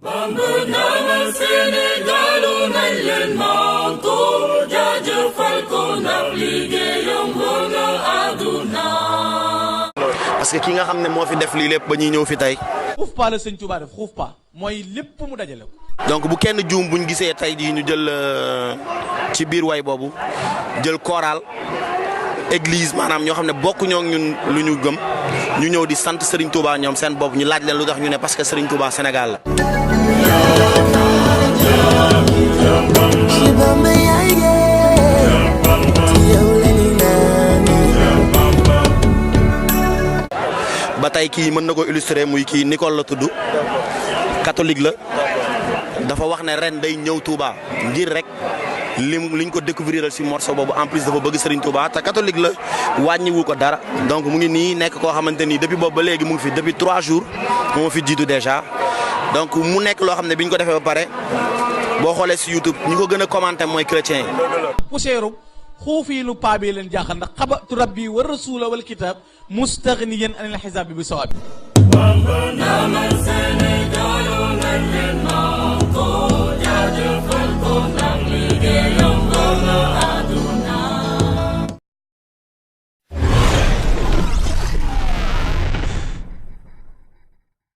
Bamba ndamal Sénégalu nañ leen manko jaajëfal ko ndax liggéeyam wër na àdduna. parce que ki nga xam ne moo fi def lii lépp ba ñuy ñëw fi tey. xuuf pa la sëñ Touba def xuuf pa mooy lépp mu dajale ko. donc bu kenn juum buñ gisee tey jii ñu jël ci biir way boobu jël choral église maanaam ñoo xam ne bokk ñoo ñun lu ñu gëm ñu ñëw di sant Serigne Touba ñoom seen bopp ñu laaj leen lu tax ñu ne parce que Serigne Touba Sénégal la. ba tey kii mën na ko illustrer muy kii Nicole la tudd catholique la dafa wax ne ren day ñëw Touba ngir rek liñ ko découvrir ci morceau boobu en plus dafa bëgg Serigne Touba te catholique la wàññiwu ko dara donc mu ngi nii nekk koo xamante ni depuis boobu ba léegi mu ngi fi depuis 3 jours moo fi jiitu déjà donc mu nekk loo xam ne bi ñu ko defee ba pare boo xoolee ci YouTube ñi ko gën a commenté mooy chrétien yi. poussière xuufi lu paa bi leen jaaxal ndax xabatu rabbi wa rasula wal kitab mustaghniyan anil xisaab bi sawab